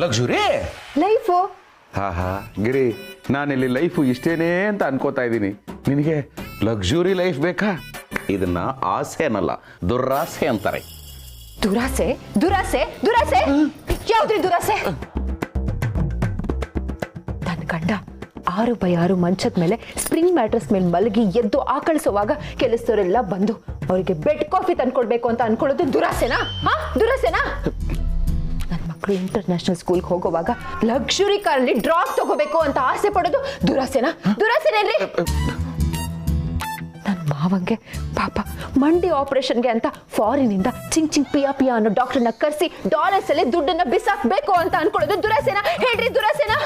Luxury life. ಹಾ ಗಿರಿ, ನಾನಿಲ್ಲಿ life ಇಷ್ಟೇನೇ ಅಂತ ಅನ್ಕೋತಾ ಇದ್ದೀನಿ. ನಿನಗೆ ಲಕ್ಸುರಿ ಲೈಫ್ ಬೇಕಾ? ಇದನ್ನ ಆಸೆ ಅನ್ನಲ್ಲ, ದುರಾಸೆ ಅಂತಾರೆ. ದುರಾಸೆ ದುರಾಸೆ ದುರಾಸೆ ಯಾವ್ದ್ರಿ ದುರಾಸೆ? ನನ್ನ ಗಂಡ 6x6 ಮಂಚದ ಮೇಲೆ ಸ್ಪ್ರಿಂಗ್ ಮ್ಯಾಟ್ರಸ್ ಮೇಲೆ ಮಲಗಿ ಎದ್ದು ಆಕಳಿಸುವಾಗ ಕೆಲಸದವರೆಲ್ಲ ಬಂದು ಅವರಿಗೆ ಬೆಡ್ ಕಾಫಿ ತಂದ್ಕೊಡ್ಬೇಕು ಅಂತ ಅನ್ಕೊಳ್ಳೋದು ದುರಾಸೆನಾ? ದುರಾಸೆನಾ? ನನ್ನ ಮಕ್ಕಳು ಇಂಟರ್ನ್ಯಾಷನಲ್ ಸ್ಕೂಲ್ಗೆ ಹೋಗುವಾಗ ಲಕ್ಸುರಿ ಕಾರಲ್ಲಿ ಡ್ರಾಪ್ ತಗೋಬೇಕು ಅಂತ ಆಸೆ ಪಡೋದು ದುರಾಸೆನಾ? ದುರಾಸೆನೇನ್ರಿ? ನನ್ನ ಮಾವಂಗೆ ಪಾಪ ಮಂಡಿ ಆಪರೇಷನ್ಗೆ ಅಂತ ಫಾರಿನಿಂದ ಚಿಂಗ್ ಚಿಂಗ್ ಪಿಯಾ ಪಿಯಾ ಅನ್ನೋ ಡಾಕ್ಟರ್ನ ಕರೆಸಿ ಡಾಲರ್ಸ್ ಅಲ್ಲಿ ದುಡ್ಡನ್ನ ಬಿಸಾಕ್ಬೇಕು ಅಂತ ಅನ್ಕೊಳ್ಳೋದು ದುರಾಸೆನಾ? ಹೇಳ್ರಿ, ದುರಾಸೆನಾ?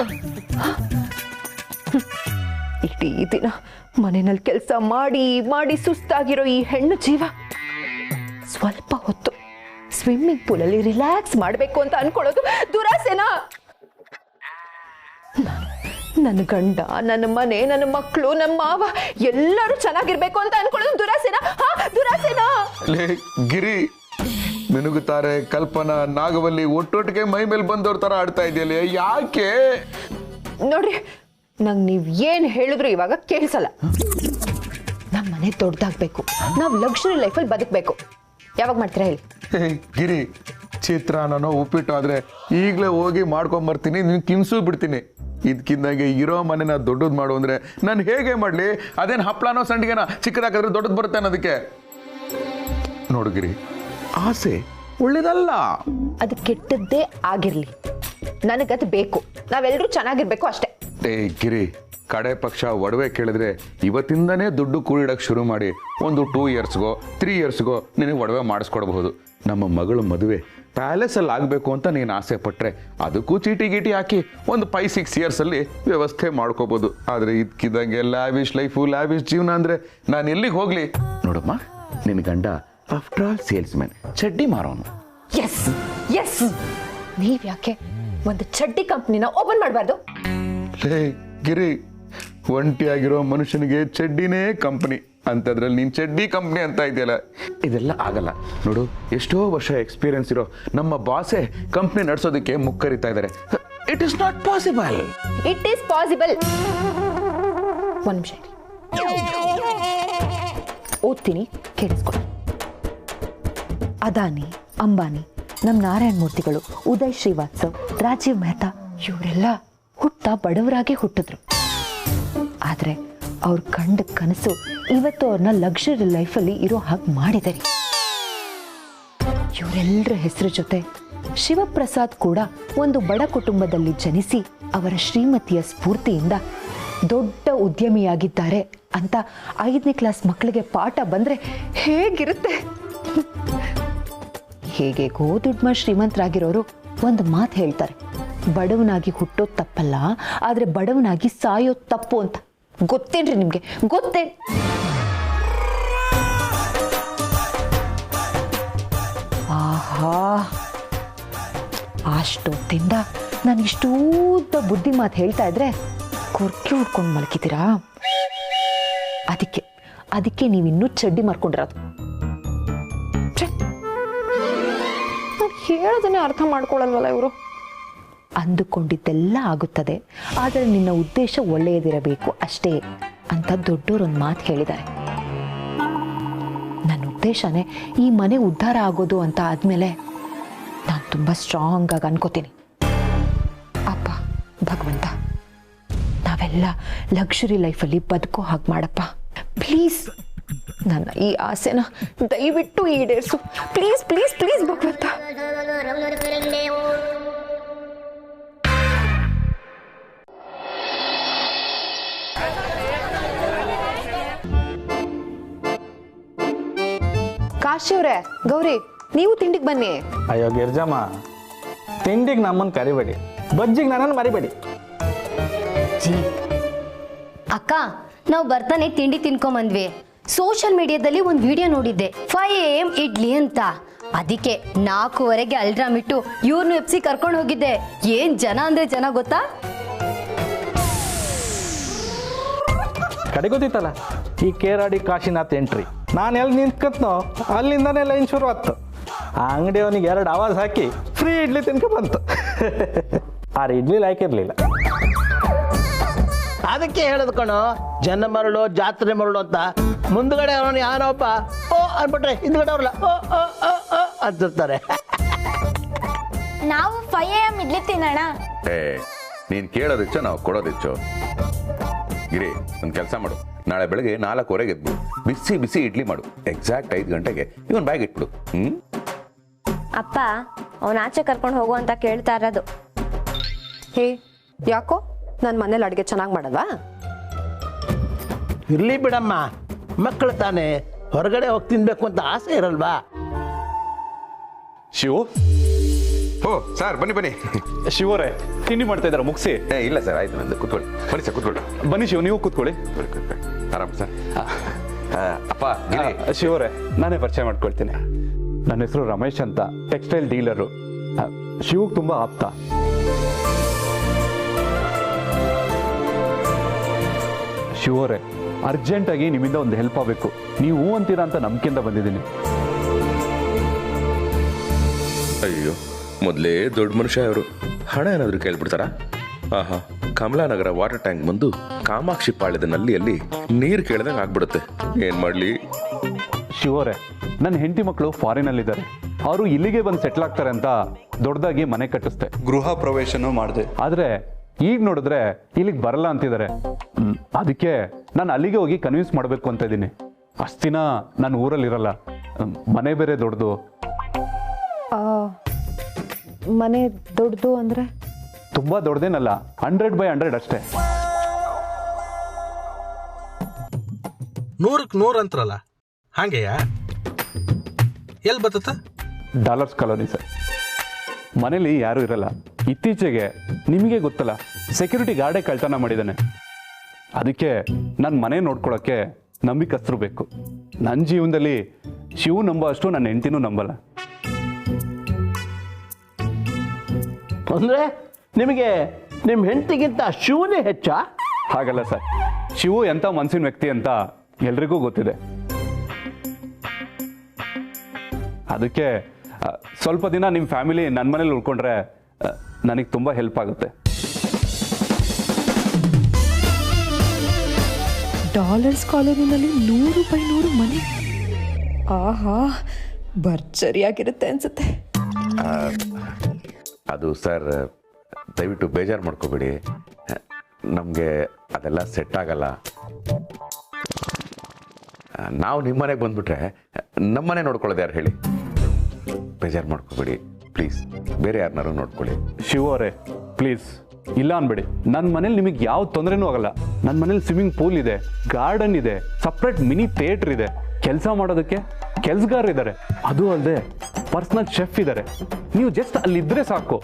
ಇಡೀ ದಿನ ಮನೆಯಲ್ಲಿ ಕೆಲಸ ಮಾಡಿ ಮಾಡಿ ಸುಸ್ತಾಗಿರೋ ಈ ಹೆಣ್ಣು ಜೀವ ಸ್ವಲ್ಪ ಹೊತ್ತು ಸ್ವಿಮ್ಮಿಂಗ್ ಪೂಲಲ್ಲಿ ರಿಲ್ಯಾಕ್ಸ್ ಮಾಡಬೇಕು ಅಂತ ಅನ್ಕೊಳ್ಳೋದು ದುರಾಸೆನಾ? ನನ್ನ ಗಂಡ, ನನ್ನ ಮನೆ, ನನ್ನ ಮಕ್ಕಳು, ನಮ್ಮ ಮಾವ ಎಲ್ಲರೂ ಚೆನ್ನಾಗಿರ್ಬೇಕು ಅಂತ ಅನ್ಕೊಳ್ಳೋದು ದುರಾಸೆನಾ? ದುರಾಸೆನಾ? ಗಿರಿ, ಮಿನುಗುತ್ತಾರೆ ಕಲ್ಪನಾ, ನಾಗವಲ್ಲಿ ಒಟ್ಟೊಟ್ಟಿಗೆ ಮೈ ಮೇಲೆ ಬಂದವ್ರ ತರ ಆಡ್ತಾ ಇದೆಯಲ್ಲ, ಯಾಕೆ? ನೋಡ್ರಿ, ನಂಗೆ ನೀವ್ ಏನ್ ಹೇಳಿದ್ರು ಇವಾಗ ಕೇಳಿಸಲ್ಲ. ನಮ್ಮ ಮನೆ ದೊಡ್ಡದಾಗ್ಬೇಕು, ನಾವ್ ಲಕ್ಸುರಿ ಲೈಫಲ್ಲಿ ಬದುಕಬೇಕು. ಯಾವಾಗ ಮಾಡ್ತೀರಾ ಹೇಳಿ? ಗಿರಿ, ಚಿತ್ರಾನ್ನನೋ ಉಪ್ಪಿಟ್ಟು ಆದ್ರೆ ಈಗಲೇ ಹೋಗಿ ಮಾಡ್ಕೊಂಬರ್ತೀನಿ, ನಿನ್ ತಿನ್ಸು ಬಿಡ್ತೀನಿ. ಇದಕ್ಕಿಂದಾಗೆ ಇರೋ ಮನೆನ ದೊಡ್ಡದು ಮಾಡು ಅಂದ್ರೆ ನಾನು ಹೇಗೆ ಮಾಡ್ಲಿ? ಅದೇನು ಹಪ್ಳನೋ ಸಂಡಿಗೆನ ಚಿಕ್ಕದಾಕಿದ್ರೆ ದೊಡ್ಡದು ಬರುತ್ತೆ ಅನ್ನೋದಕ್ಕೆ. ನೋಡು ಗಿರಿ, ಆಸೆ ಒಳ್ಳೇದಲ್ಲ, ಅದು ಕೆಟ್ಟದ್ದೇ ಆಗಿರ್ಲಿ, ನನಗದು ಬೇಕು. ನಾವೆಲ್ಲರೂ ಚೆನ್ನಾಗಿರ್ಬೇಕು ಅಷ್ಟೇ. ಗಿರಿ, ಕಡೆ ಪಕ್ಷ ಒಡವೆ ಕೇಳಿದ್ರೆ ಇವತ್ತಿಂದನೇ ದುಡ್ಡು ಕೂಡಿಡಕ್ಕೆ ಶುರು ಮಾಡಿ ಒಂದು 2 ಇಯರ್ಸ್ಗೋ 3 ಇಯರ್ಸ್ಗೋ ನಿನಗೆ ಒಡವೆ ಮಾಡಿಸ್ಕೊಡ್ಬಹುದು. ನಮ್ಮ ಮಗಳ ಮದುವೆ ಪ್ಯಾಲೇಸಲ್ಲಿ ಆಗಬೇಕು ಅಂತ ನೀನು ಆಸೆ ಪಟ್ಟರೆ ಅದಕ್ಕೂ ಚೀಟಿ ಗೀಟಿ ಹಾಕಿ ಒಂದು 5-6 ಇಯರ್ಸಲ್ಲಿ ವ್ಯವಸ್ಥೆ ಮಾಡ್ಕೋಬೋದು. ಆದರೆ ಇದಕ್ಕಿದ್ದಂಗೆ ಲ್ಯಾವಿಶ್ ಲೈಫು, ಲ್ಯಾವಿಶ್ ಜೀವನ ಅಂದರೆ ನಾನು ಎಲ್ಲಿಗೆ ಹೋಗಲಿ? ನೋಡಮ್ಮ, ನಿನ್ನ ಗಂಡ ಆಫ್ಟರ್ ಆಲ್ ಸೇಲ್ಸ್ಮ್ಯಾನ್, ಚಡ್ಡಿ ಮಾರೋನು. ಎಸ್ ಎಸ್, ನೀವ್ ಯಾಕೆ ಒಂದು ಚಡ್ಡಿ ಕಂಪ್ನಿನ ಓಪನ್ ಮಾಡಬಾರ್ದು? ಗಿರಿ, ಒಂಟಿಯಾಗಿರೋ ಮನುಷ್ಯನಿಗೆ ಚಡ್ಡಿನೇ ಕಂಪ್ನಿ ಅಂತದ್ರಲ್ಲಿ ನೀನ್ ಚಡ್ಡಿ ಕಂಪ್ನಿ ಅಂತ ಇದೆಯಲ್ಲ, ಇದೆಲ್ಲ ಆಗಲ್ಲ. ನೋಡು, ಎಷ್ಟೋ ವರ್ಷ ಎಕ್ಸ್ಪೀರಿಯನ್ಸ್ ಇರೋ ನಮ್ಮ ಬಾಸೆ ಕಂಪ್ನಿ ನಡೆಸೋದಕ್ಕೆ ಮುಕ್ಕರಿತಾ ಇದ್ದಾರೆ. It is not possible. It is possible. ಒಂದು ನಿಮಿಷ ಓದ್ತೀನಿ, ಕೇಳಿಸ್ಕೊಳ್ಳಿ. ಅದಾನಿ, ಅಂಬಾನಿ, ನಮ್ಮ ನಾರಾಯಣ ಮೂರ್ತಿಗಳು, ಉದಯ್ ಶ್ರೀವಾತ್ಸವ್, ರಾಜೀವ್ ಮೆಹ್ತಾ ಇವರೆಲ್ಲ ಬಡವರಾಗೆ ಹುಟ್ಟಿದ್ರು. ಆದ್ರೆ ಅವ್ರ ಕಂಡ ಕನಸು ಇವತ್ತು ಅವ್ರನ್ನ ಲಕ್ಸುರಿ ಲೈಫಲ್ಲಿ ಇರೋ ಹಾಗೆ ಮಾಡಿದ್ದಾರೆ. ಇವರೆಲ್ಲರ ಹೆಸರು ಜೊತೆ ಶಿವಪ್ರಸಾದ್ ಕೂಡ ಒಂದು ಬಡ ಕುಟುಂಬದಲ್ಲಿ ಜನಿಸಿ ಅವರ ಶ್ರೀಮತಿಯ ಸ್ಫೂರ್ತಿಯಿಂದ ದೊಡ್ಡ ಉದ್ಯಮಿಯಾಗಿದ್ದಾರೆ ಅಂತ 5ನೇ ಕ್ಲಾಸ್ ಮಕ್ಕಳಿಗೆ ಪಾಠ ಬಂದ್ರೆ ಹೇಗಿರುತ್ತೆ? ಹೇಗೇಗೋ ದುಡ್ಮ ಶ್ರೀಮಂತರಾಗಿರೋರು ಒಂದು ಮಾತು ಹೇಳ್ತಾರೆ, ಬಡವನಾಗಿ ಹುಟ್ಟೋದು ತಪ್ಪಲ್ಲ, ಆದ್ರೆ ಬಡವನಾಗಿ ಸಾಯೋದು ತಪ್ಪು ಅಂತ. ಗೊತ್ತೇನ್ರಿ ನಿಮ್ಗೆ? ಗೊತ್ತೇನ್? ಆಹಾ, ಅಷ್ಟೊತ್ತಿಂದ ನಾನು ಇಷ್ಟೂದ್ದ ಬುದ್ಧಿ ಮಾತು ಹೇಳ್ತಾ ಇದ್ರೆ ಕೊರ್ಕಿ ಉಡ್ಕೊಂಡು ಮಲಗಿದ್ದೀರಾ? ಅದಕ್ಕೆ ನೀವಿನ್ನೂ ಚಡ್ಡಿ ಮಾರ್ಕೊಂಡಿರೋದು. ಹೇಳೋದನ್ನೇ ಅರ್ಥ ಮಾಡ್ಕೊಳ್ಳಲ್ವಲ್ಲ ಇವರು. ಅಂದುಕೊಂಡಿದ್ದೆಲ್ಲ ಆಗುತ್ತದೆ, ಆದರೆ ನಿನ್ನ ಉದ್ದೇಶ ಒಳ್ಳೆಯದಿರಬೇಕು ಅಷ್ಟೇ ಅಂತ ದೊಡ್ಡೋರೊಂದು ಮಾತು ಹೇಳಿದ್ದಾರೆ. ನನ್ನ ಉದ್ದೇಶನೇ ಈ ಮನೆ ಉದ್ಧಾರ ಆಗೋದು ಅಂತ ಆದ್ಮೇಲೆ ನಾನು ತುಂಬಾ ಸ್ಟ್ರಾಂಗ್ ಆಗಿ ಅನ್ಕೋತೀನಿ. ಅಪ್ಪ ಭಗವಂತ, ನಾವೆಲ್ಲ ಲಕ್ಸುರಿ ಲೈಫಲ್ಲಿ ಬದುಕೋ ಹಾಗೆ ಮಾಡಪ್ಪ ಪ್ಲೀಸ್. ನನ್ನ ಈ ಆಸೆನ ದಯವಿಟ್ಟು ಈಡೇರಿಸು ಪ್ಲೀಸ್ ಪ್ಲೀಸ್ ಪ್ಲೀಸ್ ಭಗವಂತ. ಕಾಶಿಯವ್ರೆ, ಗೌರಿ, ನೀವು ತಿಂಡಿಗೆ ಬನ್ನಿ. ಅಯ್ಯೋ ಗಿರ್ಜಮ್ಮ, ತಿಂಡಿಗೆ ನಮ್ಮನ್ನು ಕರಿಬೇಡಿ, ಬಜ್ಜಿಗೆ ನನ್ನನ್ನು ಮರಿಬೇಡಿ. ಜಿ ಅಕ್ಕ, ನಾವು ಬರ್ತಾನೆ ತಿಂಡಿ ತಿನ್ಕೊಂಬಂದ್ವಿ. ಸೋಷಿಯಲ್ ಮೀಡಿಯಾದಲ್ಲಿ ಒಂದು ವಿಡಿಯೋ ನೋಡಿದ್ದೆ, 5 AM ಇಡ್ಲಿ ಅಂತ. ಅದಕ್ಕೆ 4:15ಗೆ ಅಲ್ರಾಮ್ ಇಟ್ಟು ಇವ್ರನ್ನು ಎಪ್ಸಿ ಕರ್ಕೊಂಡು ಹೋಗಿದ್ದೆ. ಏನ್ ಜನ ಅಂದ್ರೆ ಜನ ಗೊತ್ತಾ? ಕಡೆ ಗೊತ್ತಿತ್ತಲ್ಲ, ಈ ಕೇರಾಡಿ ಕಾಶಿನಾಥ್ ಎಂಟ್ರಿ. ನಾನು ಎಲ್ಲಿ ನಿಂತ್ಕತ್ನೋ ಅಲ್ಲಿಂದಾನೇ ಲೈನ್ ಶುರು ಆಯ್ತು. ಆ ಅಂಗಡಿಯವನಿಗೆ 2 ಆವಾಜ್ ಹಾಕಿ ಫ್ರೀ ಇಡ್ಲಿ ತಿನ್ಕೊ ಬಂತು. ಆದ್ರೆ ಇಡ್ಲಿ ಲಾಯ್ಕಿರ್ಲಿಲ್ಲ. ಅದಕ್ಕೆ ಹೇಳೋದು ಕಣೋ, ಜನ ಮರಳು ಜಾತ್ರೆ ಮರಳು ಅಂತ. ಮುಂದ್ಗಡೆ ಅವನು ಯಾರೊಬ್ಬ ಓ ಅನ್ಬಿಟ್ರೆ ಹಿಂದ್ಗಡೆ ಅವ್ರಲ್ಲ ಓ ಓ ಓ ಓ ಅಂತಿರ್ತಾರೆ. ನಾವು 5 AM ಇಡ್ಲಿ ತಿನ್ನೋಣ. ನೀನು ಕೇಳೋದಿಚ್ಚೋ ನಾವು ಕೊಡೋದಿಚ್ಚೋ. ಗಿರಿ ಒಂದು ಕೆಲಸ ಮಾಡು, ನಾಳೆ ಬೆಳಗ್ಗೆ 4:15 ಎದ್ದು ಬಿಸಿ ಬಿಸಿ ಇಡ್ಲಿ ಮಾಡು. ಎಕ್ಸಾಕ್ಟ್ 5 ಗಂಟೆಗೆ ಇವನ್ ಬ್ಯಾಗ್ ಇಟ್ಬಿಡು. ಅಪ್ಪ ಅವನ ಆಚೆ ಕರ್ಕೊಂಡು ಹೋಗು ಅಂತ ಕೇಳ್ತಾ ಇರೋದು. ಹೇ ಯಾಕೋ ನನ್ನ ಮನೇಲಿ ಅಡುಗೆ ಚೆನ್ನಾಗಿ ಮಾಡಲ್ವಾ? ಇರ್ಲಿ ಬಿಡಮ್ಮ, ಮಕ್ಕಳು ತಾನೇ, ಹೊರಗಡೆ ಹೋಗಿ ತಿನ್ಬೇಕು ಅಂತ ಆಸೆ ಇರಲ್ವಾ? ಶಿವು, ಓ ಸರ್ ಬನ್ನಿ ಬನ್ನಿ. ಶಿವರೇ ತಿಂಡಿ ಮಾಡ್ತಾ ಇದ್ದಾರ ಮುಗಿಸಿ? ಇಲ್ಲ ಸರ್, ಆಯ್ತು ನಂದು. ಕೂತ್ಕೊಳ್ಳಿ, ಬನ್ನಿ ಸರ್ ಕೂತ್ಕೊಳ್ಳಿ. ಬನ್ನಿ ಶಿವ, ನೀವು ಕೂತ್ಕೊಳ್ಳಿ. ಆರಾಮ್ ಸರ್. ಅಪ್ಪ ಗಿರಿ. ಶಿವರೇ ನಾನೇ ಪರಿಚಯ ಮಾಡ್ಕೊಳ್ತೀನಿ. ನನ್ನ ಹೆಸರು ರಮೇಶ್ ಅಂತ, ಟೆಕ್ಸ್ಟೈಲ್ ಡೀಲರು. ಶಿವಗ್ ತುಂಬಾ ಆಪ್ತ. ಶಿವರೇ ಅರ್ಜೆಂಟಾಗಿ ನಿಮ್ಮಿಂದ ಒಂದು ಹೆಲ್ಪ್ ಆಗಬೇಕು. ನೀವು ಅಂತೀರಾ ಅಂತ ನಂಬಿಕೆಯಿಂದ ಬಂದಿದ್ದೀನಿ. ಅಯ್ಯೋ, ಮೊದಲೇ ದೊಡ್ಡ ಮನುಷ್ಯ ಅವರು. ಹಣ ಏನಾದರೂ ಕೇಳ್ಬಿಡ್ತಾರಾ? ಆಹಾ, ಕಮಲಾನಗರ ವಾಟರ್ ಟ್ಯಾಂಕ್ ಬಂದು ಕಾಮಾಕ್ಷಿ ಪಾಳ್ಯದ ನಲ್ಲಿಯಲ್ಲಿ ನೀರು ಕೇಳ್ದಂಗೆ ಆಗ್ಬಿಡುತ್ತೆ. ಏನ್ ಮಾಡ್ಲಿ? ಶಿವರೇ ನನ್ನ ಹೆಂಡತಿ ಮಕ್ಕಳು ಫಾರಿನಲ್ಲಿದ್ದಾರೆ. ಅವರು ಇಲ್ಲಿಗೆ ಬಂದು ಸೆಟ್ಲ್ ಆಗ್ತಾರೆ ಅಂತ ದೊಡ್ಡದಾಗಿ ಮನೆ ಕಟ್ಟಿಸ್ದೆ, ಗೃಹ ಪ್ರವೇಶನೂ ಮಾಡಿದೆ. ಆದರೆ ಈಗ ನೋಡಿದ್ರೆ ಇಲ್ಲಿಗೆ ಬರಲ್ಲ ಅಂತಿದ್ದಾರೆ. ಅದಕ್ಕೆ ನಾನು ಅಲ್ಲಿಗೆ ಹೋಗಿ ಕನ್ವಿನ್ಸ್ ಮಾಡಬೇಕು ಅಂತ ಇದ್ದೀನಿ. ಅಷ್ಟು ದಿನ ನಾನು ಊರಲ್ಲಿರಲ್ಲ, ಮನೆ ಬೇರೆ ದೊಡ್ಡದು. ಮನೆ ದೊಡ್ಡದು ಅಂದರೆ ತುಂಬ ದೊಡ್ಡದೇನಲ್ಲ, 100x100 ಅಷ್ಟೇ. 100ಕ್ಕೆ 100 ಅಂತಾರಲ್ಲ, ಹಾಗೆಯಾ? ಎಲ್ಲಿ ಬರ್ತದ? Dollars colony sir. ಮನೇಲಿ ಯಾರೂ ಇರಲ್ಲ. ಇತ್ತೀಚೆಗೆ ನಿಮಗೆ ಗೊತ್ತಲ್ಲ, ಸೆಕ್ಯೂರಿಟಿ ಗಾರ್ಡೇ ಕಳ್ತನ ಮಾಡಿದ್ದಾನೆ. ಅದಕ್ಕೆ ನನ್ನ ಮನೆ ನೋಡ್ಕೊಳ್ಳೋಕ್ಕೆ ನಂಬಿಕಸ್ತರು ಬೇಕು. ನನ್ನ ಜೀವನದಲ್ಲಿ ಶಿವು ನಂಬೋ ಅಷ್ಟು ನನ್ನ ಹೆಂಡತಿನೂ ನಂಬಲ್ಲ. ಅಂದ್ರೆ ನಿಮಗೆ ನಿಮ್ಮ ಹೆಂಡತಿಗಿಂತ ಶಿವನೇ ಹೆಚ್ಚಾ? ಹಾಗಲ್ಲ ಸರ್, ಶಿವು ಎಂಥ ಮನಸ್ಸಿನ ವ್ಯಕ್ತಿ ಅಂತ ಎಲ್ರಿಗೂ ಗೊತ್ತಿದೆ. ಅದಕ್ಕೆ ಸ್ವಲ್ಪ ದಿನ ನಿಮ್ಮ ಫ್ಯಾಮಿಲಿ ನನ್ನ ಮನೇಲಿ ಉಳ್ಕೊಂಡ್ರೆ ನನಗೆ ತುಂಬ ಹೆಲ್ಪ್ ಆಗುತ್ತೆ. ಡಾಲರ್ಸ್ ಕಾಲೋನಿನಲ್ಲಿ 100x100 ಮನೆ. ಆಹಾ, ಭರ್ಜರಿಯಾಗಿರುತ್ತೆ ಅನ್ಸುತ್ತೆ. ಅದು ಸರ್, ದಯವಿಟ್ಟು ಬೇಜಾರು ಮಾಡ್ಕೋಬೇಡಿ. ನಮಗೆ ಅದೆಲ್ಲ ಸೆಟ್ ಆಗಲ್ಲ. ನಾವು ನಿಮ್ಮ ಮನೆಗೆ ಬಂದ್ಬಿಟ್ರೆ ನಮ್ಮನೆ ನೋಡ್ಕೊಳ್ಳೋದು ಯಾರು ಹೇಳಿ? ಬೇಜಾರು ಮಾಡ್ಕೋಬೇಡಿ ಪ್ಲೀಸ್, ಬೇರೆ ಯಾರನ್ನಾರು ನೋಡ್ಕೊಳ್ಳಿ. ಶಿವ ಅವರೇ ಪ್ಲೀಸ್, ಇಲ್ಲ ಅನ್ಬೇಡಿ. ನನ್ನ ಮನೇಲಿ ನಿಮಗೆ ಯಾವ ತೊಂದರೆನೂ ಆಗಲ್ಲ. ನನ್ನ ಮನೇಲಿ ಸ್ವಿಮ್ಮಿಂಗ್ ಪೂಲ್ ಇದೆ, ಗಾರ್ಡನ್ ಇದೆ, ಸಪ್ರೇಟ್ ಮಿನಿ ಥಿಯೇಟರ್ ಇದೆ, ಕೆಲಸ ಮಾಡೋದಕ್ಕೆ ಕೆಲಸಗಾರರಿದ್ದಾರೆ. ಅದು ಅಲ್ಲದೆ ಪರ್ಸನಲ್ ಶೆಫ್ ಇದ್ದಾರೆ. ನೀವು ಜಸ್ಟ್ ಅಲ್ಲಿದ್ದರೆ ಸಾಕು.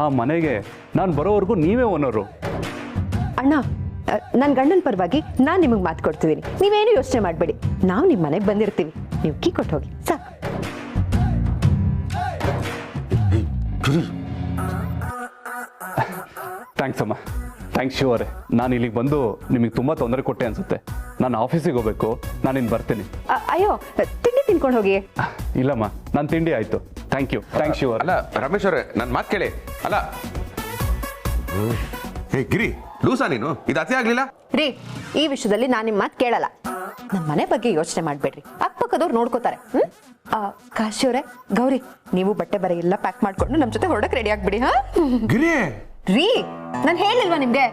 ಆ ಮನೆಗೆ ನಾನು ಬರೋವರೆಗೂ ನೀವೇ ಓನರು. ಅಣ್ಣ, ನನ್ನ ಗಂಡನ ಪರವಾಗಿ ನಾನು ನಿಮಗೆ ಮಾತು ಕೊಡ್ತಿದ್ದೀನಿ. ನೀವೇನು ಯೋಚನೆ ಮಾಡಬೇಡಿ. ನಾವು ನಿಮ್ಮ ಮನೆಗೆ ಬಂದಿರ್ತೀವಿ, ನೀವು ಕೀ ಕೊಟ್ಟು ಹೋಗಿ ಸಾಕು. ಥ್ಯಾಂಕ್ಸ್ ಅಮ್ಮ, ಥ್ಯಾಂಕ್ಸ್ ಶಿವ ಅವರೇ. ನಾನು ಇಲ್ಲಿಗೆ ಬಂದು ನಿಮಗೆ ತುಂಬ ತೊಂದರೆ ಕೊಟ್ಟೆ ಅನ್ಸುತ್ತೆ. ನಾನು ಆಫೀಸಿಗೆ ಹೋಗ್ಬೇಕು, ನಾನು ಇನ್ನು ಬರ್ತೀನಿ. ಅಯ್ಯೋ, ತಿಂಡಿ ತಿನ್ಕೊಂಡು ಹೋಗಿ. ಇಲ್ಲಮ್ಮ, ನನ್ನ ತಿಂಡಿ ಆಯಿತು. Thank you. ಥ್ಯಾಂಕ್ಸ್ ಶಿವ. ಅಲ್ಲ ರಮೇಶ್ ಅವರೇ, ನನ್ನ ಮಾತು ಕೇಳಿ. ಅಲ್ಲ ಹೇ ಗಿರಿ, ಲೂಸಾ ನೀನು? ಇದು ಅತಿ ಆಗ್ಲಿಲ್ಲ ರೀ. ಈ ವಿಷಯದಲ್ಲಿ ನಾನು ನಿಮ್ಮ ಮಾತು ಕೇಳಲ್ಲ. ನಮ್ಮ ಮನೆ ಬಗ್ಗೆ ಯೋಚನೆ ಮಾಡಬೇಡ್ರಿ, ಅಕ್ಕಪಕ್ಕದವ್ರು ನೋಡ್ಕೋತಾರೆ. ಕಾಶಿಯವರೇ, ಗೌರಿ, ನೀವು ಬಟ್ಟೆ ಬರೆ ಎಲ್ಲ ಪ್ಯಾಕ್ ಮಾಡ್ಕೊಂಡು ನಮ್ಮ ಜೊತೆ ಹೊರಡಕ್ಕೆ ರೆಡಿ ಆಗ್ಬಿಡಿ. ಹಾ ಗಿರಿ, ರೀ, ನಾನು ಹೇಳಿಲ್ವಾ ನಿಮ್ಗೆ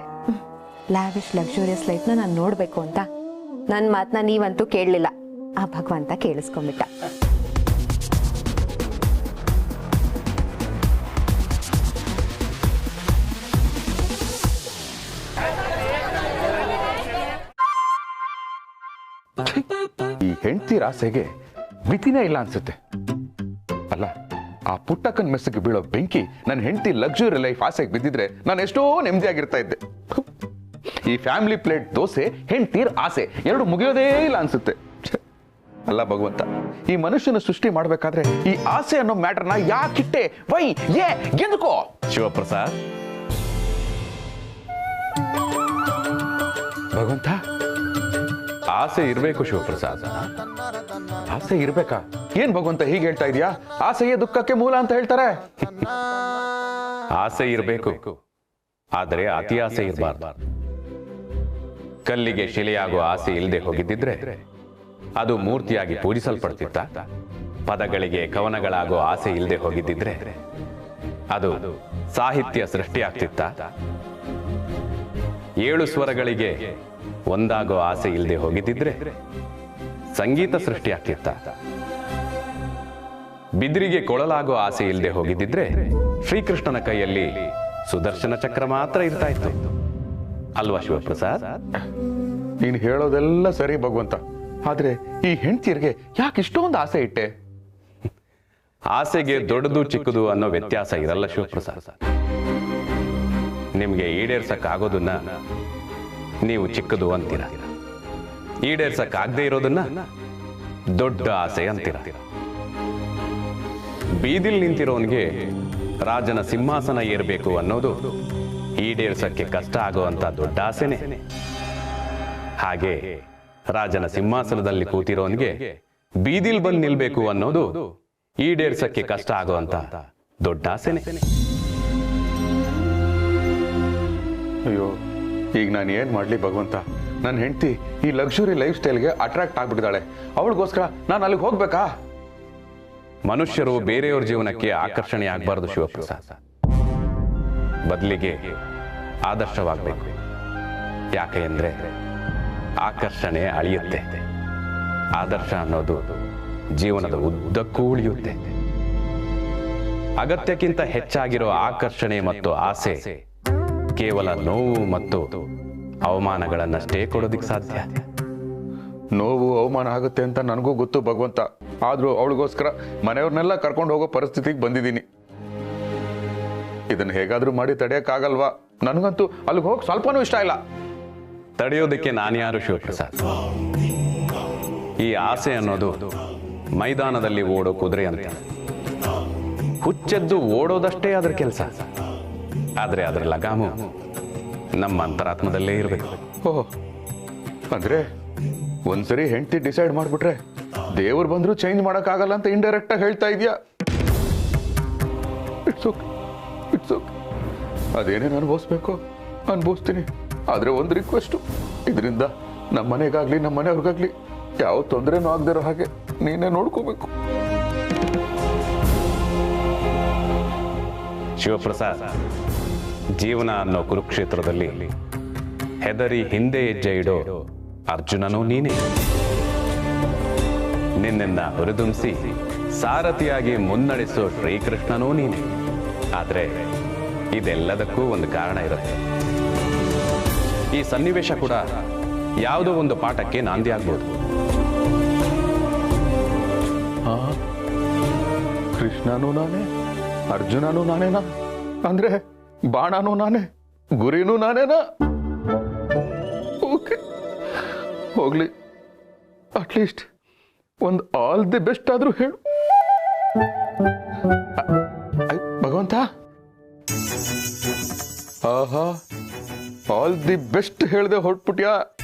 ಲ್ಯಾವಿಶ್ ಲಕ್ಸುರಿಯಸ್ ಲೈಫ್ನ ನಾನು ನೋಡ್ಬೇಕು ಅಂತ? ನನ್ನ ಮಾತನ್ನ ನೀವಂತೂ ಕೇಳಲಿಲ್ಲ, ಆ ಭಗವಂತ ಕೇಳಿಸ್ಕೊಂಡ್ಬಿಟ್ಟ. ಈ ಹೆಂಡ್ತಿರ ಆಸೆಗೆ ಮಿತಿನೇ ಇಲ್ಲ ಅನ್ಸುತ್ತೆ. ಅಲ್ಲ, ಆ ಪುಟ್ಟಕ್ಕನ ಮೆಸ್ಸಿಗೆ ಬೀಳೋ ಬೆಂಕಿ ನನ್ನ ಹೆಂಡತಿ ಲಕ್ಸುರಿ ಲೈಫ್ ಆಸೆಗೆ ಬಿದ್ದಿದ್ರೆ ನಾನು ಎಷ್ಟೋ ನೆಮ್ಮದಿಯಾಗಿರ್ತಾ ಇದ್ದೆ. ಈ ಫ್ಯಾಮಿಲಿ ಪ್ಲೇಟ್ ದೋಸೆ, ಹೆಂಡ್ತೀರ್ ಆಸೆ ಎರಡು ಮುಗಿಯೋದೇ ಇಲ್ಲ ಅನ್ಸುತ್ತೆ. ಅಲ್ಲ ಭಗವಂತ, ಈ ಮನುಷ್ಯನ ಸೃಷ್ಟಿ ಮಾಡ್ಬೇಕಾದ್ರೆ ಈ ಆಸೆ ಅನ್ನೋ ಮ್ಯಾಟರ್ನ ಯಾಕಿಟ್ಟೆ? ವೈ ಏ ಗೆದ್ಕೋ ಶಿವಪ್ರಸಾದ್. ಭಗವಂತ, ಆಸೆ ಇರಬೇಕು ಶಿವಪ್ರಸಾದ್. ಆಸೆ ಇರ್ಬೇಕಾ? ಏನ್ ಭಗವಂತ ಹೀಗೆ ಹೇಳ್ತಾ ಇದೀಯಾ? ಆಸೆಯೇ ದುಃಖಕ್ಕೆ ಮೂಲ ಅಂತ ಹೇಳ್ತಾರೆ. ಆಸೆ ಇರಬೇಕು, ಆದರೆ ಅತಿ ಆಸೆ ಇರಬಾರ್ದು. ಕಲ್ಲಿಗೆ ಶಿಲೆಯಾಗುವ ಆಸೆ ಇಲ್ಲದೆ ಹೋಗಿದ್ದಿದ್ರೆ ಅದು ಮೂರ್ತಿಯಾಗಿ ಪೂಜಿಸಲ್ಪಡ್ತಿತ್ತ. ಪದಗಳಿಗೆ ಕವನಗಳಾಗೋ ಆಸೆ ಇಲ್ಲದೆ ಹೋಗಿದ್ದಿದ್ರೆ ಅದು ಸಾಹಿತ್ಯ ಸೃಷ್ಟಿಯಾಗ್ತಿತ್ತ. 7 ಸ್ವರಗಳಿಗೆ ಒಂದಾಗೋ ಆಸೆ ಇಲ್ಲದೆ ಹೋಗಿದ್ದಿದ್ರೆ ಸಂಗೀತ ಸೃಷ್ಟಿಯಾಗ್ತಿತ್ತ. ಬಿದಿರಿಗೆ ಕೊಳಲಾಗೋ ಆಸೆ ಇಲ್ಲದೆ ಹೋಗಿದ್ದಿದ್ರೆ ಶ್ರೀಕೃಷ್ಣನ ಕೈಯಲ್ಲಿ ಸುದರ್ಶನ ಚಕ್ರ ಮಾತ್ರ ಇರ್ತಾ ಇತ್ತು ಅಲ್ವಾ ಶಿವಪ್ರಸಾದ್? ನೀನು ಹೇಳೋದೆಲ್ಲ ಸರಿ ಭಗವಂತ, ಆದ್ರೆ ಈ ಹೆಂಡತಿಯರಿಗೆ ಯಾಕೆ ಇಷ್ಟೊಂದು ಆಸೆ ಇಟ್ಟೆ? ಆಸೆಗೆ ದೊಡ್ಡದು ಚಿಕ್ಕದು ಅನ್ನೋ ವ್ಯತ್ಯಾಸ ಇರಲ್ಲ ಶಿವಪ್ರಸಾದ್. ನಿಮ್ಗೆ ಈಡೇರ್ಸಕ್ಕಾಗೋದನ್ನ ನೀವು ಚಿಕ್ಕದು ಅಂತೀರ, ಈಡೇರ್ಸಕ್ಕಾಗದೇ ಇರೋದನ್ನ ದೊಡ್ಡ ಆಸೆ ಅಂತೀರ. ಬೀದಿಲ್ ನಿಂತಿರೋನ್ಗೆ ರಾಜನ ಸಿಂಹಾಸನ ಏರ್ಬೇಕು ಅನ್ನೋದು ಈಡೇರ್ಸಕ್ಕೆ ಕಷ್ಟ ಆಗುವಂತ ದೊಡ್ಡ ಆಸೆನೆ. ಹಾಗೆ ರಾಜನ ಸಿಂಹಾಸನದಲ್ಲಿ ಕೂತಿರೋನ್ಗೆ ಬೀದಿಲ್ ಬಂದು ನಿಲ್ಬೇಕು ಅನ್ನೋದು ಈಡೇರ್ಸಕ್ಕೆ ಕಷ್ಟ ಆಗುವಂತ ದೊಡ್ಡ ಆಸೆನೆ. ಅಯ್ಯೋ, ಈಗ ನಾನು ಏನ್ ಮಾಡ್ಲಿ ಭಗವಂತ? ನನ್ನ ಹೆಂಡತಿ ಈ ಲಕ್ಸುರಿ ಲೈಫ್ ಸ್ಟೈಲ್ಗೆ ಅಟ್ರಾಕ್ಟ್ ಆಗ್ಬಿಟ್ಟಿದ್ದಾಳೆ. ಅವಳಿಗೋಸ್ಕರ ನಾನು ಅಲ್ಲಿಗೆ ಹೋಗ್ಬೇಕಾ? ಮನುಷ್ಯರು ಬೇರೆಯವ್ರ ಜೀವನಕ್ಕೆ ಆಕರ್ಷಣೆ ಆಗಬಾರ್ದು ಶಿವಪ್ರಸಾದ್, ಬದಲಿಗೆ ಆದರ್ಶವಾಗಬೇಕು. ಯಾಕೆ ಅಂದ್ರೆ ಆಕರ್ಷಣೆ ಅಳಿಯುತ್ತೆ, ಆದರ್ಶ ಅನ್ನೋದು ಜೀವನದ ಉದ್ದಕ್ಕೂ ಉಳಿಯುತ್ತೆ. ಅಗತ್ಯಕ್ಕಿಂತ ಹೆಚ್ಚಾಗಿರೋ ಆಕರ್ಷಣೆ ಮತ್ತು ಆಸೆ ಕೇವಲ ನೋವು ಮತ್ತು ಅವಮಾನಗಳನ್ನಷ್ಟೇ ಕೊಡೋದಿಕ್ ಸಾಧ್ಯ. ನೋವು ಅವಮಾನ ಆಗುತ್ತೆ ಅಂತ ನನಗೂ ಗೊತ್ತು ಭಗವಂತ, ಆದ್ರೂ ಅವಳಿಗೋಸ್ಕರ ಮನೆಯವ್ರನ್ನೆಲ್ಲ ಕರ್ಕೊಂಡು ಹೋಗೋ ಪರಿಸ್ಥಿತಿಗೆ ಬಂದಿದ್ದೀನಿ. ಇದನ್ನ ಹೇಗಾದ್ರೂ ಮಾಡಿ ತಡೆಯಕ್ಕಾಗಲ್ವಾ? ನನಗಂತೂ ಅಲ್ಲಿಗೆ ಹೋಗಿ ಸ್ವಲ್ಪನೂ ಇಷ್ಟ ಇಲ್ಲ. ತಡೆಯೋದಕ್ಕೆ ನಾನ್ಯಾರು ಶಿವಪ್ರಸಾದ್? ಈ ಆಸೆ ಅನ್ನೋದು ಮೈದಾನದಲ್ಲಿ ಓಡೋ ಕುದುರೆ ಅಂತ, ಹುಚ್ಚೆದ್ದು ಓಡೋದಷ್ಟೇ ಅದರ ಕೆಲಸ. ಆದ್ರೆ ಅದರ ಲಗಾಮು ನಮ್ಮ ಅಂತರಾತ್ಮದಲ್ಲೇ ಇರಬೇಕು. ಓಹ್, ಅಂದ್ರೆ ಒಂದ್ಸರಿ ಹೆಂಡತಿ ಡಿಸೈಡ್ ಮಾಡ್ಬಿಟ್ರೆ ದೇವ್ರು ಬಂದ್ರು ಚೇಂಜ್ ಮಾಡಕ್ಕಾಗಲ್ಲ ಅಂತ ಇಂಡೈರೆಕ್ಟ್ ಆಗಿ ಹೇಳ್ತಾ ಇದೆಯಾ? It's okay, it's okay. ಅದೇನೇನು ಅನುಭವಿಸ್ಬೇಕು ಅನುಭವಿಸ್ತೀನಿ. ಆದ್ರೆ ಒಂದು ರಿಕ್ವೆಸ್ಟು, ಇದರಿಂದ ನಮ್ಮ ಮನೆಗಾಗ್ಲಿ ನಮ್ಮ ಮನೆಯವ್ರಿಗಾಗ್ಲಿ ಯಾವ ತೊಂದರೆನೂ ಆಗದಿರೋ ಹಾಗೆ ನೀನೇ ನೋಡ್ಕೋಬೇಕು. ಶಿವಪ್ರಸಾದ್, ಜೀವನ ಅನ್ನೋ ಕುರುಕ್ಷೇತ್ರದಲ್ಲಿ ಹೆದರಿ ಹಿಂದೆ ಹೆಜ್ಜೆ ಇಡೋ ಅರ್ಜುನನೂ ನೀನೇ. ನಿನ್ನನ್ನ ಹುರಿದುಂಬಿಸಿ ಸಾರಥಿಯಾಗಿ ಮುನ್ನಡೆಸೋ ಶ್ರೀಕೃಷ್ಣನೂ ನೀನೆ. ಆದ್ರೆ ಇದೆಲ್ಲದಕ್ಕೂ ಒಂದು ಕಾರಣ ಇರುತ್ತೆ. ಈ ಸನ್ನಿವೇಶ ಕೂಡ ಯಾವುದೋ ಒಂದು ಪಾಠಕ್ಕೆ ನಾಂದಿ ಆಗ್ಬೋದು. ಕೃಷ್ಣನೂ ನಾನೇ, ಅರ್ಜುನನೂ ನಾನೇನಾ? ಅಂದ್ರೆ ಬಾಣನೂ ನಾನೇ, ಗುರಿನೂ ನಾನೇನಾ? ಓಕೆ, ಹೋಗ್ಲಿ. ಅಟ್ಲೀಸ್ಟ್ ಒಂದು ಆಲ್ ದಿ ಬೆಸ್ಟ್ ಆದ್ರೂ ಹೇಳು ಭಗವಂತ. ಆಹಾ, ಆಲ್ ದಿ ಬೆಸ್ಟ್ ಹೇಳ್ದೆ ಹೊರಟ್ಬಿಟ್ಯಾ?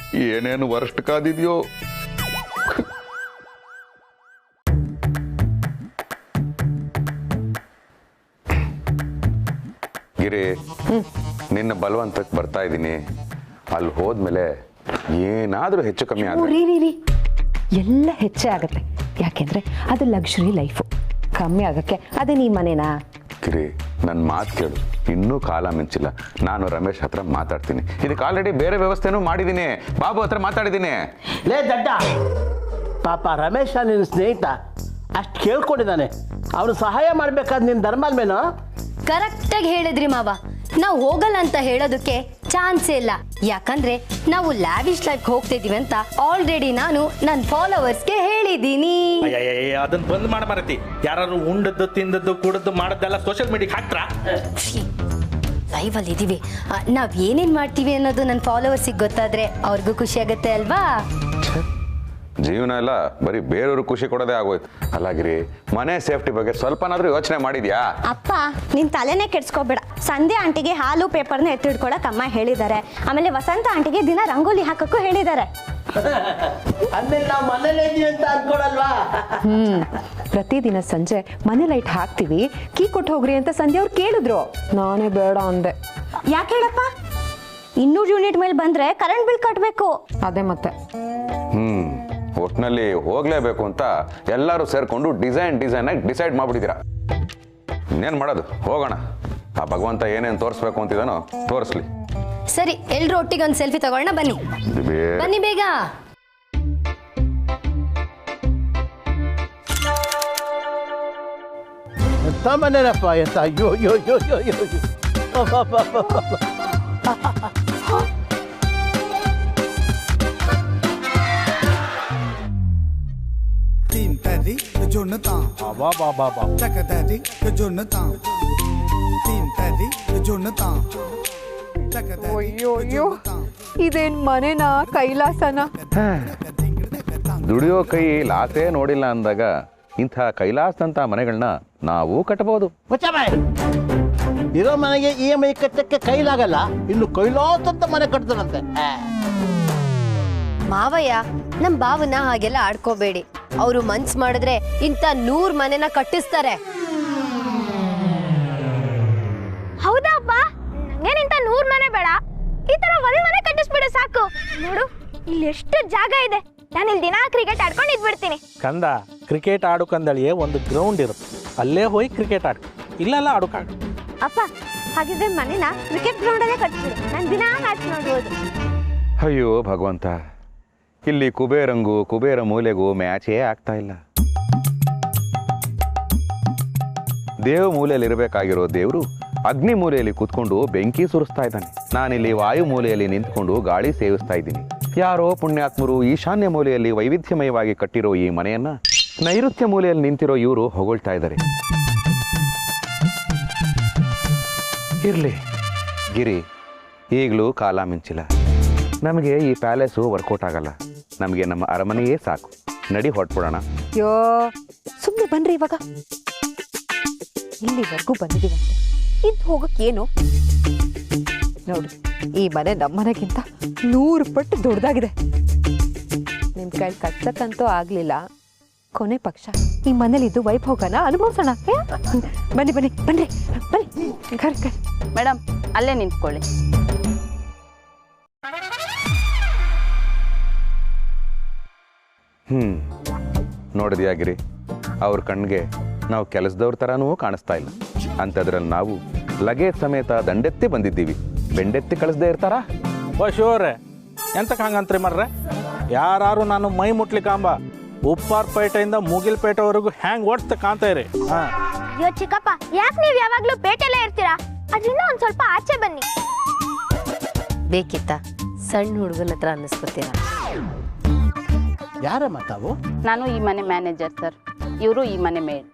ಏನೇನು ವರ್ಸ್ಟ್ ಕಾದಿದ್ಯೋ. ಗಿರಿ, ನಿನ್ನ ಬಲವಂತಕ್ಕೆ ಬರ್ತಾ ಇದ್ದೀನಿ. ಅಲ್ಲಿ ಹೋದ್ಮೇಲೆ ಏನಾದ್ರೂ ಹೆಚ್ಚು ಕಮ್ಮಿ ಆದ್ರೆ ಎಲ್ಲ ಹೆಚ್ಚೇ ಆಗತ್ತೆ. ಯಾಕೆಂದ್ರೆ ಅದು ಲಕ್ಸುರಿ ಲೈಫು. ಕಮ್ಮಿ ಆಗಕ್ಕೆ ಅದೇ ನೀ ಮನೇನಾ? ಗಿರಿ, ನನ್ನ ಮಾತು ಕೇಳು. ಇನ್ನೂ ಕಾಲ ಮಿಂಚಿಲ್ಲ. ನಾನು ರಮೇಶ್ ಹತ್ರ ಮಾತಾಡ್ತೀನಿ. ಇದಕ್ಕೆ ಆಲ್ರೆಡಿ ಬೇರೆ ವ್ಯವಸ್ಥೆನೂ ಮಾಡಿದ್ದೀನಿ. ಬಾಬು ಹತ್ರ ಮಾತಾಡಿದ್ದೀನಿ. ಲೇ ದಡ್ಡ, ಪಾಪ ರಮೇಶ ನಿನ್ನ ಸ್ನೇಹಿತ ಅಷ್ಟು ಕೇಳ್ಕೊಂಡಿದ್ದಾನೆ. ಅವನು ಸಹಾಯ ಮಾಡ್ಬೇಕಾದ್ ನಿನ್ನ ಧರ್ಮಲ್ಮೇನೋ? ಕರೆಕ್ಟಾಗಿ ಹೇಳಿದ್ರಿ ಮಾವ. ನಾವು ಹೋಗಲ್ಲ ಅಂತ ಹೇಳೋದಕ್ಕೆ ಚಾನ್ಸೇ ಇಲ್ಲ. ಯಾಕಂದ್ರೆ ನಾವು ಲ್ಯಾವಿಶ್ ಲೈಫ್ ಹೋಗ್ತಿದೀವಿ ಅಂತ ಆಲ್ರೆಡಿ ನಾನು ನನ್ನ ಫಾಲೋವರ್ಸ್ಗೆ ಹೇಳಿದ್ದೀನಿ. ಅದನ್ನ ಬಂದ್ ಮಾಡಬಾರತಿ. ಯಾರು ಉಂಡದ್ದು ತಿಂದದ್ದು ಕೂಡದ್ದು ಮಾಡದ್ದೆಲ್ಲ ಸೋಷಿಯಲ್ ಮೀಡಿಯಾಗೆ ಹಾಕ್ತಾ ಲೈವ್ ಅಲ್ಲಿ ಇದೀವಿ. ನಾವ್ ಏನೇನ್ ಮಾಡ್ತೀವಿ ಅನ್ನೋದು ನನ್ನ ಫಾಲೋವರ್ಸಿಗೆ ಗೊತ್ತಾದ್ರೆ ಅವ್ರಿಗೂ ಖುಷಿ ಆಗತ್ತೆ ಅಲ್ವಾ? ಜೀವನ ಎಲ್ಲ ಬರೀ ಬೇರೆಯವ್ರಿಗೆ ಖುಷಿ ಕೊಡೋದೇ ಆಗೋಯ್ತು. ಅಲ್ಲಾಗಿರಿ, ಮನೆ ಸೇಫ್ಟಿ ಬಗ್ಗೆ ಸ್ವಲ್ಪನಾದ್ರೂ ಯೋಚನೆ ಮಾಡಿದ್ಯಾ? ಅಪ್ಪ, ನಿನ್ ತಲೆನೇ ಕೆಡ್ಸ್ಕೊಬೇಡ. ಸಂಧ್ಯಾ ಆಂಟಿಗೆ ಹಾಲು ಪೇಪರ್ನ ಎತ್ತಿಡ್ಕೊಳಕ್ ಅಮ್ಮ ಹೇಳಿದ್ದಾರೆ. ಆಮೇಲೆ ವಸಂತ ಆಂಟಿಗೆ ದಿನ ರಂಗೋಲಿ ಹಾಕಕ್ಕೂ ಹೇಳಿದ್ದಾರೆ. ಅಂದ್ಮೇಲೆ ನಾವು ಮನೇಲಿ ಇದೀವಿ ಅಂತ ಅನ್ಕೊಳಲ್ವಾ? ಪ್ರತಿದಿನ ಸಂಜೆ ಮನೆ ಲೈಟ್ ಹಾಕ್ತೀವಿ, ಕೀ ಕೊಟ್ಟು ಹೋಗ್ರಿ ಅಂತ ಸಂಧ್ಯಾ ಅವ್ರು ಕೇಳಿದ್ರು. ನಾನೇ ಬೇಡ ಅಂದೆ. ಯಾಕೆ ಹೇಳಪ್ಪ? 200 ಯೂನಿಟ್ ಮೇಲೆ ಬಂದ್ರೆ ಕರೆಂಟ್ ಬಿಲ್ ಕಟ್ಟಬೇಕು. ಅದೇ ಮತ್ತೆ. ಒಟ್ಟಿನಲ್ಲಿ ಹೋಗ್ಲೇಬೇಕು ಅಂತ ಎಲ್ಲರೂ ಸೇರ್ಕೊಂಡು ಡಿಸೈನ್ ಆಗಿ ಡಿಸೈಡ್ ಮಾಡ್ಬಿಟ್ಟಿದ್ದೀರಾ. ಇನ್ನೇನು ಮಾಡೋದು, ಹೋಗೋಣ. ಆ ಭಗವಂತ ಏನೇನು ತೋರಿಸ್ಬೇಕು ಅಂತಿದ್ದಾನೋ ತೋರಿಸ್ಲಿ. ಸರಿ, ಎಲ್ರು ಒಟ್ಟಿಗೆ ಒಂದು ಸೆಲ್ಫಿ ತಗೊಳ್ಳೋಣ. ಬನ್ನಿ ಬನ್ನಿ ಬೇಗ. ಎಂತ ಮನೇನಪ್ಪ, ಎಂತ ಅಯ್ಯೋ ಅಯ್ಯೋ ಅಯ್ಯೋ ಅಯ್ಯೋ ಅಯ್ಯೋ. तीन तरी जुनता चक तरी जुनता तीन तरी जुनता चक ಅಯ್ಯೋ ಅಯ್ಯೋ, ಇದೇನ್ ಮನೆನಾ ಕೈಲಾಸನ? ದುಡಿಯೋ ಕೈ ಲಾಸೇ ನೋಡಿಲ್ಲ ಅಂದಾಗ ಇಂಥ ಕೈಲಾಸದಂಥ ಮನೆಗಳನ್ನ ನಾವು ಕಟ್ಟಬಹುದು. ಇರೋ ಮನೆಗೆ EMI ಕಟ್ಟಕ್ಕೆ ಕೈಲಾಗಲ್ಲ, ಇನ್ನು ಕೈಲಾಸ ಅಂತ ಮನೆ ಕಟ್ತಾರಂತೆ. ಮಾವಯ್ಯ, ನಮ್ ಭಾವನ ಹಾಗೆಲ್ಲ ಆಡ್ಕೋಬೇಡಿ. ಅವರು ಮನ್ಸ್ ಮಾಡಿದ್ರೆ ಇಂಥ 100 ಮನೆನ ಕಟ್ಟಿಸ್ತಾರೆ. ಹೌದಾ ಅಪ್ಪ? ನಂಗೇನಿಂತ 100 ಮನೆ ಬೇಡ, ಈ ತರ ಒಂದ್ ಮನೆ ಕಟ್ಟಿಸ್ಬಿಡು ಸಾಕು. ನೋಡು, ಇಲ್ಲಿ ಎಷ್ಟು ಜಾಗ ಇದೆ. ನಾನು ಇಲ್ಲಿ ದಿನ ಕ್ರಿಕೆಟ್ ಆಡ್ಕೊಂಡು ಇದ್ಬಿಡ್ತೀನಿ. ಕಂದ, ಕ್ರಿಕೆಟ್ ಆಡೋಕಂದಳಿಯೇ ಒಂದು ಗ್ರೌಂಡ್ ಇರುತ್ತೆ, ಅಲ್ಲೇ ಹೋಗಿ ಕ್ರಿಕೆಟ್ ಆಡ್ಕೊ, ಇಲ್ಲೆಲ್ಲ ಆಡೋಕಾಗ. ಅಪ್ಪ, ಹಾಗಿದ್ರೆ ಮನೆನ ಕ್ರಿಕೆಟ್ ಗ್ರೌಂಡ್ ಅಲ್ಲೇ ಕಟ್ಬಿಡು, ನಾನು ದಿನ ಮ್ಯಾಚ್ ನೋಡ್ಬೋದು. ಅಯ್ಯೋ ಭಗವಂತ, ಇಲ್ಲಿ ಕುಬೇರ ಮೂಲೆಗೂ ಮ್ಯಾಚೇ ಆಗ್ತಾ ಇಲ್ಲ. ದೇವ ಮೂಲೆಯಲ್ಲಿರಬೇಕಾಗಿರೋ ದೇವರು ಅಗ್ನಿ ಮೂಲೆಯಲ್ಲಿ ಕೂತ್ಕೊಂಡು ಬೆಂಕಿ ಸುರಿಸ್ತಾ ಇದ್ದಾನೆ. ನಾನಿಲ್ಲಿ ವಾಯು ಮೂಲೆಯಲ್ಲಿ ನಿಂತ್ಕೊಂಡು ಗಾಳಿ ಸೇವಿಸ್ತಾ ಇದ್ದೀನಿ. ಯಾರೋ ಪುಣ್ಯಾತ್ಮರು ಈಶಾನ್ಯ ಮೂಲೆಯಲ್ಲಿ ವೈವಿಧ್ಯಮಯವಾಗಿ ಕಟ್ಟಿರೋ ಈ ಮನೆಯನ್ನ ನೈಋತ್ಯ ಮೂಲೆಯಲ್ಲಿ ನಿಂತಿರೋ ಇವರು ಹೊಗಳ್ತಾ ಇದ್ದಾರೆ. ಇರ್ಲಿ ಗಿರಿ, ಈಗಲೂ ಕಾಲ ಮಿಂಚಿಲ್ಲ. ನಮಗೆ ಈ ಪ್ಯಾಲೇಸು ವರ್ಕೌಟ್ ಆಗಲ್ಲ. ನಮಗೆ ನಮ್ಮ ಅರಮನೆಯೇ ಸಾಕು. ನಡಿ ಹೊಟ್ಬಿಡೋಣ. ಅಯ್ಯೋ, ಸುಮ್ಮನೆ ಬನ್ರಿ. ಇವಾಗ ಇಲ್ಲಿವರೆಗೂ ಬಂದಿದ್ದೀವಂತೆ, ಇದ್ ಹೋಗಕ್ಕೇನು? ನೋಡಿ, ಈ ಮನೆ ನಮ್ಮನೆಗಿಂತ 100 ಪಟ್ಟು ದೊಡ್ಡದಾಗಿದೆ. ನಿಮ್ ಕೈ ಕಟ್ಸಕ್ಕಂತೂ ಆಗ್ಲಿಲ್ಲ, ಕೊನೆ ಪಕ್ಷ ಈ ಮನೇಲಿದ್ದು ವೈಭೋಗನ ಅನುಭವಿಸೋಣ. ಬನ್ನಿ ಬನ್ನಿ ಬನ್ರಿ ಬನ್ನಿ. ಮೇಡಮ್, ಅಲ್ಲೇ ನಿಂತ್ಕೊಳ್ಳಿ. ನೋಡಿದ್ಯಾಗಿರಿ, ಅವ್ರ ಕಣ್ಗೆ ನಾವು ಕೆಲಸದವ್ರ ಥರನೂ ಕಾಣಿಸ್ತಾ ಇಲ್ಲ. ಅಂಥದ್ರಲ್ಲಿ ನಾವು ಲಗೇಜ್ ಸಮೇತ ದಂಡೆತ್ತಿ ಬಂದಿದ್ದೀವಿ. ಬೆಂಡೆತ್ತಿ ಕಳಿಸ್ದೇ ಇರ್ತಾರ? ಓ ಶಿವರೇ, ಎಂತಕ್ಕೆ ಹಂಗಂತ್ರಿ ಮರ್ರೆ? ಯಾರು ನಾನು ಮೈ ಮುಟ್ಲಿಕ್ಕಾಂಬ ಉಪ್ಪಾರ್ಪೇಟೆಯಿಂದ ಮುಗಿಲ್ಪೇಟೆವರೆಗೂ ಹ್ಯಾಂಗ್ ಓಡ್ತ ಕಾಣ್ತಾ ಇರಿ. ಅಯ್ಯೋ ಚಿಕ್ಕಪ್ಪ, ಯಾಕೆ ನೀವು ಯಾವಾಗ್ಲೂ ಪೇಟೆಲ್ಲೇ ಇರ್ತೀರಾ? ಅದರಿಂದ ಒಂದ್ ಸ್ವಲ್ಪ ಆಚೆ ಬನ್ನಿ. ಬೇಕಿತ್ತ ಸಣ್ಣ ಹುಡುಗನ ಹತ್ರ ಅನ್ನಿಸ್ಕೊತೀರಾ? ಯಾರಮ್ಮ ತಾವು? ನಾನು ಈ ಮನೆ ಮ್ಯಾನೇಜರ್ ಸರ್, ಇವರು ಈ ಮನೆ ಮೇಡ್.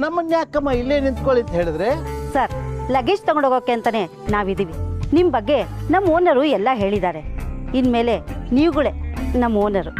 ನಮ್ಮನ್ನ ಯಾಕಮ್ಮ ಇಲ್ಲೇ ನಿಂತ್ಕೊಳ್ಳಿ ಅಂತ ಹೇಳಿದ್ರೆ? ಸರ್, ಲಗೇಜ್ ತಗೊಂಡೋಗೋಕೆ ಅಂತಾನೆ ನಾವಿದ್ದೀವಿ. ನಿಮ್ಮ ಬಗ್ಗೆ ನಮ್ಮ ಓನರು ಎಲ್ಲ ಹೇಳಿದ್ದಾರೆ. ಇನ್ಮೇಲೆ ನೀವುಗಳೇ ನಮ್ಮ ಓನರು.